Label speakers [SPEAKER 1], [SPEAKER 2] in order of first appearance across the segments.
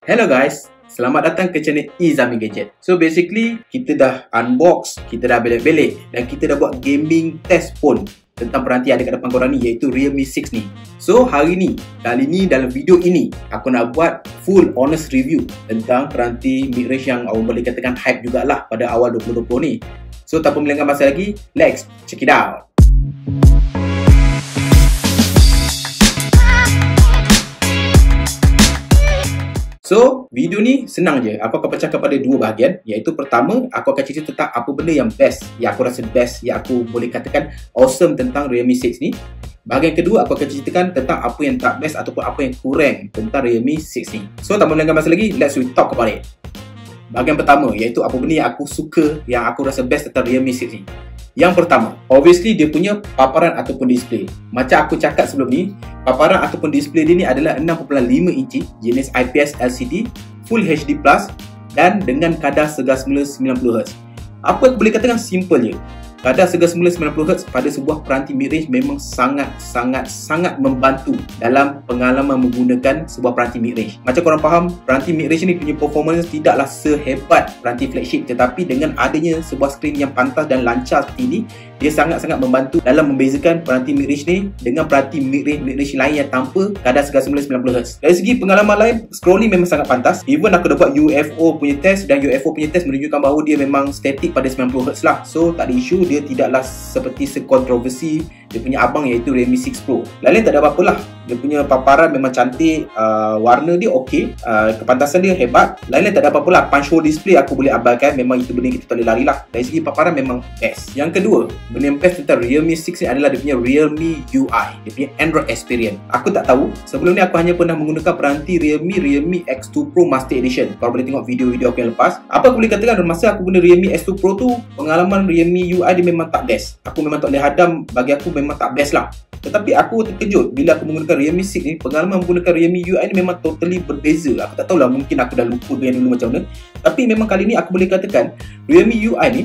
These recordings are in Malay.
[SPEAKER 1] Hello guys, selamat datang ke channel Izami Gadget. So basically, kita dah unbox, kita dah belik-belik dan kita dah buat gaming test pun tentang peranti yang ada kat depan korang ni, iaitu Realme 6 ni. So hari ni, kali ni dalam video ini, aku nak buat full honest review tentang peranti mid-range yang orang boleh katakan hype jugalah pada awal 2020 ni. So tanpa melengah masa lagi, let's check it out. So, video ni senang je. Aku akan pecahkan pada dua bahagian, iaitu pertama, aku akan cerita tentang apa benda yang best, yang aku rasa best, yang aku boleh katakan awesome tentang Realme 6 ni. Bahagian kedua, aku akan ceritakan tentang apa yang tak best ataupun apa yang kurang tentang Realme 6 ni. So, tanpa melengah masa lagi, let's talk about it. Bahagian pertama, iaitu apa benda yang aku suka, yang aku rasa best tentang Realme 6 ni. Yang pertama, obviously dia punya paparan ataupun display. Macam aku cakap sebelum ni, paparan ataupun display dia ni adalah 6.5 inci jenis IPS LCD Full HD Plus dan dengan kadar segar semula 90Hz. Apa aku boleh katakan simple je. Kadar segar semula 90Hz pada sebuah peranti mid-range memang sangat membantu dalam pengalaman menggunakan sebuah peranti mid-range. Macam korang faham, peranti mid-range ni punya performance tidaklah sehebat peranti flagship, tetapi dengan adanya sebuah skrin yang pantas dan lancar seperti ini, dia sangat membantu dalam membezakan peranti mid-range ni dengan peranti mid-range lain yang tanpa kadar segar semula 90Hz. Dari segi pengalaman lain, scrolling memang sangat pantas. Even aku dah buat UFO punya test dan UFO punya test menunjukkan bahawa dia memang static pada 90Hz lah. So tak ada isu, dia tidaklah seperti sekontroversi dia punya abang iaitu Realme 6 Pro. Lain tak ada apa-apa lah. Dia punya paparan memang cantik, warna dia okey, kepantasan dia hebat. Lain tak ada apa-apa lah. Punch hole display aku boleh abaikan, memang itu benda yang kita tak boleh lari lah. Dari segi paparan memang best. Yang kedua, benda yang best tentang Realme 6 ni adalah dia punya Realme UI, dia punya Android experience. Aku tak tahu, sebelum ni aku hanya pernah menggunakan peranti Realme X2 Pro Master Edition. Kalau boleh tengok video-video aku yang lepas, apa aku boleh katakan masa aku guna Realme X2 Pro tu, pengalaman Realme UI dia memang tak best. Aku memang tak boleh hadam, bagi aku memang tak best lah. Tetapi aku terkejut bila aku menggunakan Realme 6 ni, pengalaman menggunakan Realme UI ni memang totally berbeza. Aku tak tahulah, mungkin aku dah lupa yang dulu macam mana. Tapi memang kali ni aku boleh katakan Realme UI ni,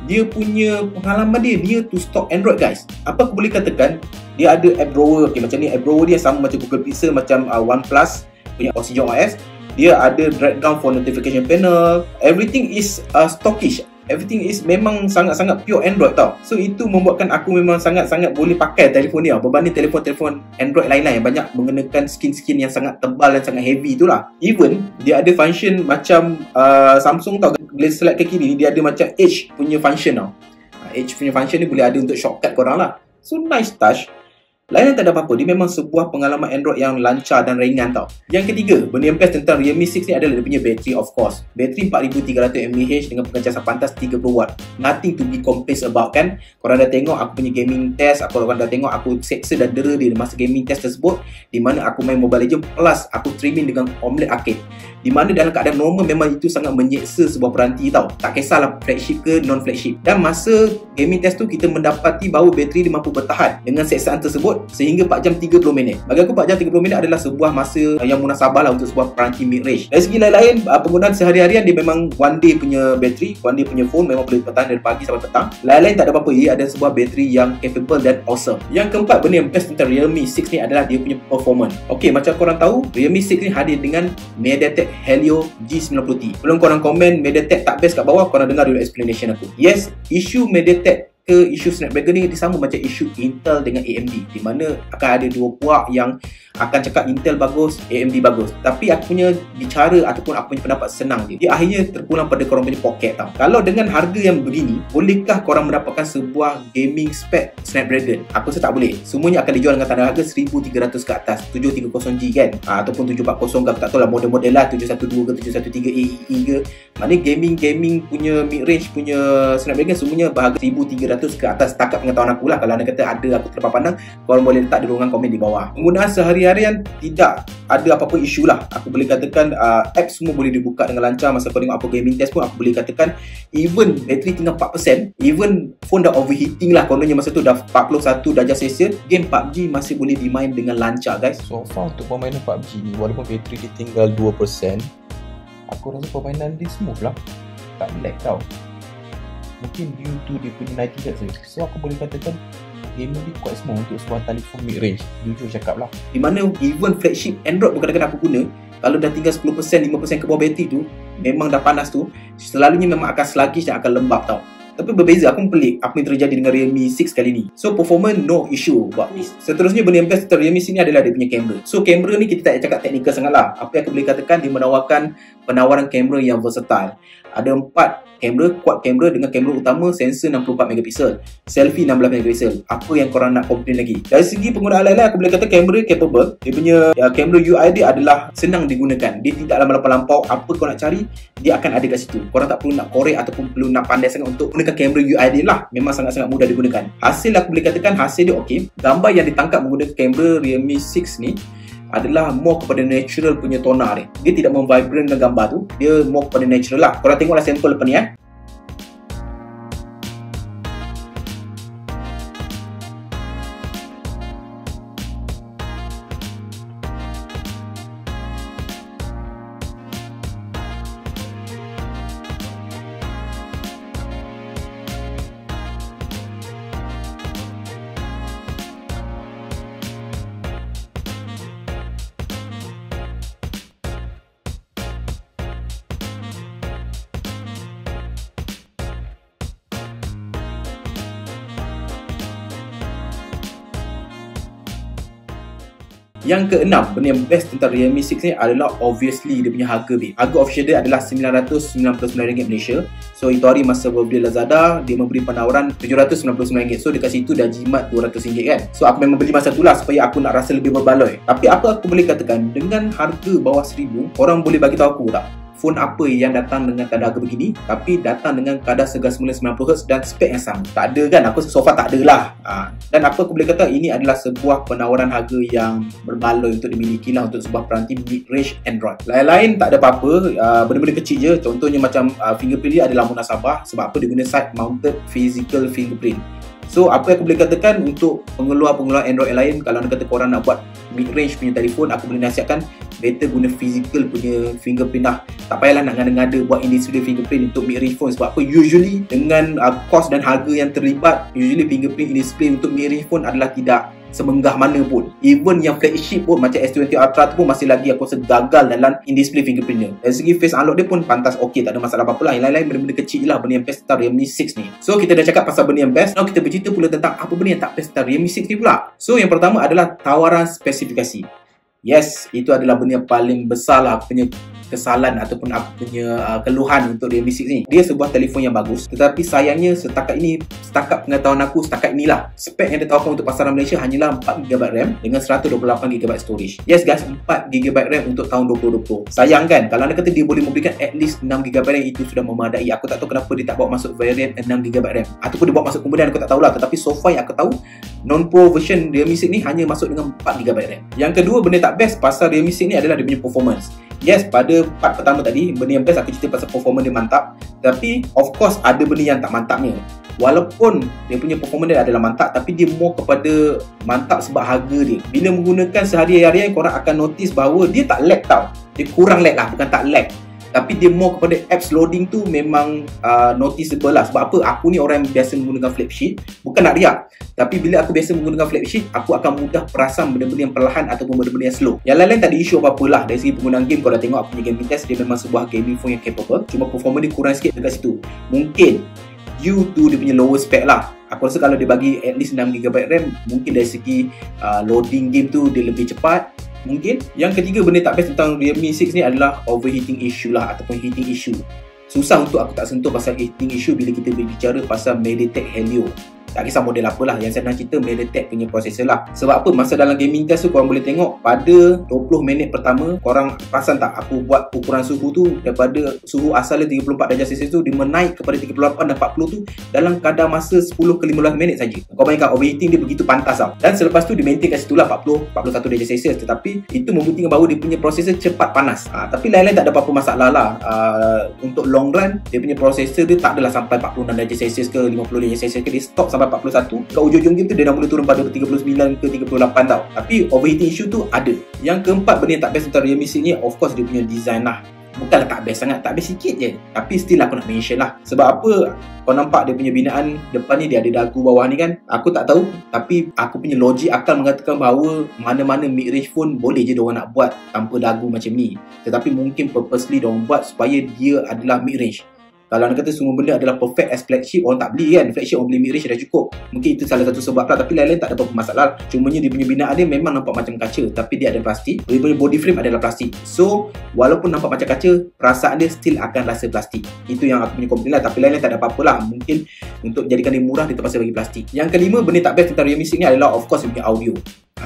[SPEAKER 1] dia punya pengalaman dia to stock Android guys. Apa aku boleh katakan, dia ada app drawer. Okay, macam ni app drawer dia sama macam Google Pixel, macam OnePlus punya Oxygen OS. Dia ada drag down for notification panel. Everything is stockish. Everything is memang sangat pure Android tau. So itu membuatkan aku memang sangat boleh pakai telefon ni berbanding telefon-telefon Android lain-lain yang banyak menggunakan skin yang sangat tebal dan sangat heavy itulah. Even dia ada function macam Samsung tau, bila select ke kiri ni dia ada macam Edge punya function tau. Edge punya function ni boleh ada untuk shortcut korang lah. So nice touch. Lain tak ada apa-apa, dia memang sebuah pengalaman Android yang lancar dan ringan tau. Yang ketiga, benda yang best tentang Realme 6 ni adalah dia punya bateri, of course. Bateri 4300 mAh dengan pengecasan pantas 30W. Nothing to be complained about kan. Korang dah tengok aku punya gaming test, korang dah tengok aku seksa dan dera dia masa gaming test tersebut, di mana aku main Mobile Legends plus aku streaming dengan OLED arcade. Di mana dalam keadaan normal memang itu sangat menyeksa sebuah peranti tau. Tak kisahlah flagship ke non flagship. Dan masa gaming test tu kita mendapati bahawa bateri dia mampu bertahan dengan seksaan tersebut sehingga 4 jam 30 minit. Bagi aku 4 jam 30 minit adalah sebuah masa yang munasabah lah untuk sebuah peranti mid-range. Dari segi lain-lain, penggunaan sehari-harian dia memang one day punya bateri, one day punya phone memang boleh bertahan dari pagi sampai petang. Lain-lain tak ada apa-apa, ia ada sebuah bateri yang capable dan awesome. Yang keempat, benda yang best tentang Realme 6 ni adalah dia punya performance. Okey, macam korang tahu, Realme 6 ni hadir dengan MediaTek Helio G90T. Belum korang komen MediaTek tak best kat bawah, korang dengar dulu explanation aku. Yes, isu MediaTek ke isu Snapdragon ni dia sama macam isu Intel dengan AMD, di mana akan ada dua puak yang akan cakap Intel bagus, AMD bagus. Tapi aku punya bicara ataupun aku punya pendapat senang je. Dia akhirnya terpulang pada korang punya poket tau. Kalau dengan harga yang begini, bolehkah korang mendapatkan sebuah gaming spec Snapdragon? Aku rasa tak boleh. Semuanya akan dijual dengan tanda harga 1300 ke atas, 730G kan, ataupun 740 ke, aku tak tahu lah model-model lah, 712 ke 713 AEE ke. Maknanya gaming punya mid-range punya Snapdragon semuanya berharga 1300 ke atas. Setakat pengetahuan aku lah. Kalau anda kata ada aku terlepas pandang, korang boleh letak di ruangan komen di bawah. Penggunaan sehari-harian tidak ada apa-apa isu lah. Aku boleh katakan apps semua boleh dibuka dengan lancar. Masa kau tengok apa gaming test pun, aku boleh katakan even bateri tinggal 4%, even phone dah overheating lah, kononnya masa tu dah 41 darjah Celsius, game PUBG masih boleh dimain dengan lancar guys.
[SPEAKER 2] So far untuk permainan PUBG ni, walaupun bateri dia tinggal 2%, aku rasa permainan dia smooth lah, tak lag tau. Mungkin due to dia punya 90Hz. So aku boleh katakan gaming dia quite small untuk sebuah telefon mid range, jujur cakap lah.
[SPEAKER 1] Di mana even flagship Android pun kadang-kadang aku guna, Kalau dah tinggal 10%, 5% ke bawah bateri tu, memang dah panas tu, selalunya memang akan sluggish dan akan lembab tau. Tapi berbeza, aku pelik apa yang terjadi dengan Realme 6 kali ni. So performance no issue buat ni. Seterusnya benda yang best tentang Realme 6 ni adalah dia punya kamera. So kamera ni kita tak cakap teknikal sangat lah. Apa yang aku boleh katakan, dia menawarkan penawaran kamera yang versatile. Ada 4 kamera, quad kamera dengan kamera utama sensor 64MP, selfie 16MP. Apa yang korang nak komplain lagi? Dari segi penggunaan lain-lain, aku boleh kata kamera capable. Dia punya kamera UI dia adalah senang digunakan. Dia tidaklah melampau-lampau. Apa kau nak cari, dia akan ada kat situ. Korang tak perlu nak korek ataupun perlu nak pandai sangat untuk gunakan kamera UI dia lah. Memang sangat-sangat mudah digunakan. Hasil aku boleh katakan hasil dia okey. Gambar yang ditangkap menggunakan kamera Realme 6 ni adalah more kepada natural punya tona dia. Dia tidak memvibrant dengan gambar tu. Dia more kepada natural lah. Korang tengoklah sampel lepas ni Yang keenam, benda yang best tentang Realme 6 ni adalah obviously dia punya harga babe. Harga official dia adalah RM999 Malaysia. So itu hari masa birthday Lazada, dia memberi penawaran RM799. So dekat situ dah jimat RM200 kan. So aku memang beli masa tu lah supaya aku nak rasa lebih berbaloi. Tapi apa aku boleh katakan, dengan harga bawah RM1,000, korang boleh bagi tahu aku tak, phone apa yang datang dengan kadar harga begini tapi datang dengan kadar segar semula 90Hz dan spek yang sama? Tak ada kan? Aku so far tak ada lah. Dan apa aku boleh kata, ini adalah sebuah penawaran harga yang berbaloi untuk dimiliki lah untuk sebuah peranti mid-range Android. Lain-lain tak ada apa-apa, benda-benda kecil je. Contohnya macam fingerprint dia adalah munasabah. Sebab apa? Dia guna side mounted physical fingerprint. So apa yang aku boleh katakan untuk pengeluar-pengeluar Android yang lain, kalau anda kata korang nak buat mid-range punya telefon, aku boleh nasihatkan better guna physical punya fingerprint lah. Tak payahlah nak ngada-ngada buat industry fingerprint untuk mid-range phone. Sebab apa? Usually dengan cost dan harga yang terlibat, usually fingerprint display untuk mid-range phone adalah tidak semenggah mana pun. Even yang flagship pun macam S20 Ultra tu pun masih lagi aku rasa gagal dalam in-display fingerprint dia. Dari segi face unlock dia pun pantas okey, tak ada masalah apa-apa lah. Yang lain-lain benda-benda kecil je lah benda yang best tentang Realme 6 ni. So kita dah cakap pasal benda yang best. Now kita bercerita pula tentang apa benda yang tak best tentang Realme 6 ni pula. So yang pertama adalah tawaran spesifikasi. Yes, itu adalah benda yang paling besar lah aku punya kesalahan ataupun aku punya keluhan untuk Realme 6 ni. Dia sebuah telefon yang bagus, tetapi sayangnya setakat pengetahuan aku, setakat inilah spek yang ditawarkan untuk pasaran Malaysia hanyalah 4GB RAM dengan 128GB storage. Yes guys, 4GB RAM untuk tahun 2020. Sayang kan? Kalau anda kata dia boleh memberikan at least 6GB RAM, itu sudah memadai. Aku tak tahu kenapa dia tak bawa masuk variant 6GB RAM ataupun dia bawa masuk kemudian, aku tak tahulah. Tetapi so far yang aku tahu, non-pro version Realme 6 ni hanya masuk dengan 4GB RAM. Yang kedua, benda tak best pasal Realme 6 ni adalah dia punya performance. Yes, pada part pertama tadi, benda yang best aku cerita pasal performance dia mantap. Tapi of course ada benda yang tak mantapnya. Walaupun dia punya performance dia adalah mantap, tapi dia more kepada mantap sebab harga dia. Bila menggunakan sehari-hari, korang akan notice bahawa dia tak lag tau. Dia kurang lag lah, bukan tak lag. Tapi dia more kepada apps loading tu memang noticeable lah. Sebab apa? Aku ni orang yang biasa menggunakan flagship. Bukan nak riak, tapi bila aku biasa menggunakan flagship, aku akan mudah perasan benda-benda yang perlahan ataupun benda-benda yang slow. Yang lain-lain tak ada isu apa-apa lah. Dari segi penggunaan game, kalau dah tengok aku punya gaming test, dia memang sebuah gaming phone yang capable. Cuma performance dia kurang sikit dekat situ. Mungkin due to dia punya lower spec lah. Aku rasa kalau dia bagi at least 6GB RAM, mungkin dari segi loading game tu dia lebih cepat. Mungkin. Yang ketiga, benda tak best tentang Realme 6 ni adalah overheating issue lah, ataupun heating issue. Susah untuk aku tak sentuh pasal heating issue bila kita berbicara pasal MediaTek Helio. Tak kisah model apalah, yang saya nak cerita MediaTek punya processor lah. Sebab apa? Masa dalam gaming test tu korang boleh tengok pada 20 minit pertama, korang perasan tak aku buat ukuran suhu tu daripada suhu asalnya 34 darjah Celsius tu, dia menaik kepada 38 dan 40 tu dalam kadar masa 10 ke 15 minit saja. Kau bayangkan overheating dia begitu pantas tau. Dan selepas tu dia maintain kat situ lah 41 darjah Celsius. Tetapi itu membuktikan bahawa dia punya processor cepat panas. Tapi lain-lain tak ada apa-apa masalah lah. Untuk long run, dia punya processor dia tak adalah sampai 46 darjah Celsius ke 50 darjah Celsius ke. Dia stop sampai 41. Kat ujung-ujung game tu dia dah mula turun pada 39 ke 38 tau. Tapi overheating issue tu ada. Yang keempat, benda yang tak best tentang Realme 6 ni, of course dia punya design lah. bukanlah tak best sangat, tak best sikit je, tapi still aku nak mention lah. Sebab apa? Kau nampak dia punya binaan depan ni, dia ada dagu bawah ni kan. Aku tak tahu, tapi aku punya logik akal mengatakan bahawa mana-mana mid-range phone boleh je diorang nak buat tanpa dagu macam ni. Tetapi mungkin purposely diorang buat supaya dia adalah mid-range. Kalau anda kata semua benda adalah perfect as flagship, orang tak beli kan. Flagship orang beli mid-range dah cukup. Mungkin itu salah satu sebab lah, tapi lain-lain tak ada apa-apa masalah. Cumanya dia punya binaan dia memang nampak macam kaca, tapi dia ada plastik. Dia punya body frame adalah plastik. So, walaupun nampak macam kaca, perasaan dia still akan rasa plastik. Itu yang aku punya komplain lah. Tapi lain-lain tak ada apa-apa lah. Mungkin untuk jadikan dia murah, dia terpaksa bagi plastik. Yang kelima, benda tak best tentang Realme 6 ni adalah of course dia punya audio.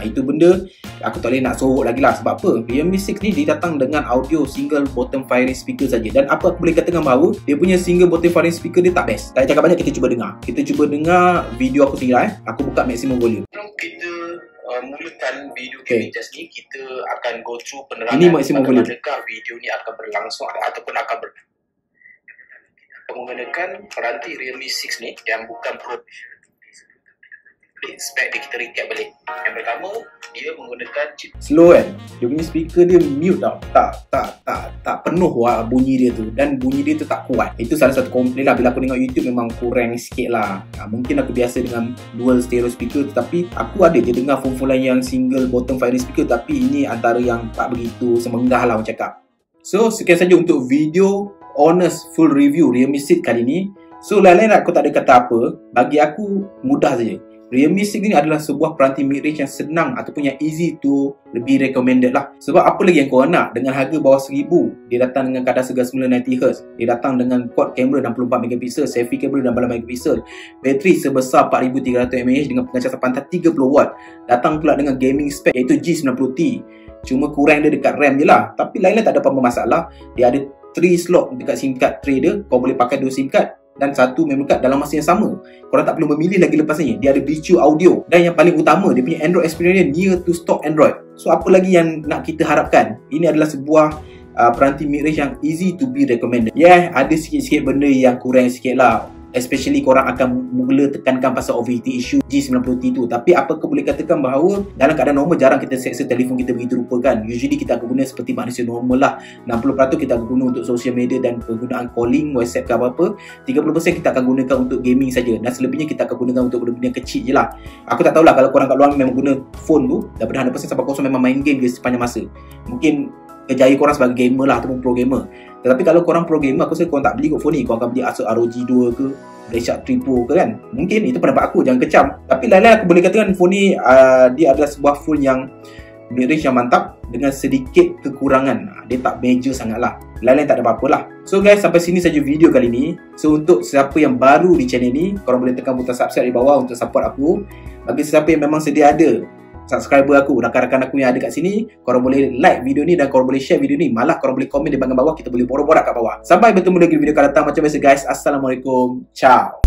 [SPEAKER 1] Itu benda aku tak boleh nak sorok lagi lah. Sebab apa? Realme 6 ni dia datang dengan audio single bottom firing speaker saja. Dan apa aku boleh katakan bahawa dia punya single bottom firing speaker dia tak best. Tak cakap banyak, kita cuba dengar. Kita cuba dengar video aku sendiri lah. Aku buka maximum volume.
[SPEAKER 3] Sebelum kita mulakan video gaming test ni, kita akan go through penerangan
[SPEAKER 1] ini maximum volume.
[SPEAKER 3] bagaimanakah video ni akan berlangsung ataupun akan menggunakan peranti Realme 6 ni yang bukan Pro. Spek dia kita recap balik. Yang pertama, dia menggunakan chip
[SPEAKER 1] slow kan. Dia punya speaker dia mute tau. Tak penuh lah bunyi dia tu. Dan bunyi dia tu tak kuat. Itu salah satu komplain lah. Bila aku tengok YouTube memang kurang sikit lah. Mungkin aku biasa dengan dual stereo speaker, tetapi aku ada je dengar phone lain yang single bottom firing speaker, tapi ini antara yang tak begitu semenggah lah orang cakap. So sekian saja untuk video honest full review Realme 6 kali ni. So lain-lain aku tak ada kata apa. Bagi aku mudah saja. Realme 6 ni adalah sebuah peranti mid-range yang senang ataupun yang easy to lebih recommended lah. Sebab apa lagi yang korang nak? Dengan harga bawah 1000, dia datang dengan kadar segar 990Hz. Dia datang dengan quad kamera 64MP, selfie kamera 16MP, bateri sebesar 4300mAh dengan pengecasan pantai 30W. Datang pula dengan gaming spec iaitu G90T. Cuma kurang dia dekat RAM je lah. Tapi lain-lain tak ada apa-apa masalah. Dia ada 3 slot dekat SIM card tray dia. Kau boleh pakai 2 SIM card dan 1 memory card dalam masa yang sama. Korang tak perlu memilih lagi lepas ni. Dia ada BQ audio. Dan yang paling utama, dia punya Android experience dia near to stock Android. So apa lagi yang nak kita harapkan? Ini adalah sebuah peranti mid-range yang easy to be recommended. Ada sikit-sikit benda yang kurang sikit lah. Especially korang akan mula tekankan pasal OVT issue G90T tu. Tapi apa kau boleh katakan bahawa dalam keadaan normal jarang kita seksa telefon kita begitu rupa kan. Usually kita akan guna seperti manusia normal lah. 60% kita akan guna untuk social media dan penggunaan calling, WhatsApp ke apa-apa. 30% kita akan gunakan untuk gaming saja. Dan selebihnya kita akan gunakan untuk benda-benda kecil je lah. Aku tak tahulah kalau korang kat luar memang guna phone tu daripada 100% sampai kosong memang main game je sepanjang masa. Mungkin kerjaya korang sebagai gamer lah ataupun pro gamer. Tetapi kalau korang pro gamer, aku rasa korang tak beli kot phone ni. Korang akan beli Asus ROG 2 ke, Blackshark 3 Pro ke kan. Mungkin itu pendapat aku, jangan kecam. Tapi lain-lain aku boleh katakan phone ni dia adalah sebuah phone yang mid-range yang mantap dengan sedikit kekurangan. Dia tak major sangat lah. Lain-lain tak ada apa-apa lah. So guys, sampai sini saja video kali ni. So untuk siapa yang baru di channel ni, korang boleh tekan butang subscribe di bawah untuk support aku. Bagi siapa yang memang sedia ada subscriber aku, rakan-rakan aku yang ada kat sini, korang boleh like video ni dan korang boleh share video ni. Malah korang boleh komen di bahagian bawah, kita boleh borak-borak kat bawah. Sampai bertemu lagi di video akan datang. Macam biasa guys, Assalamualaikum, ciao.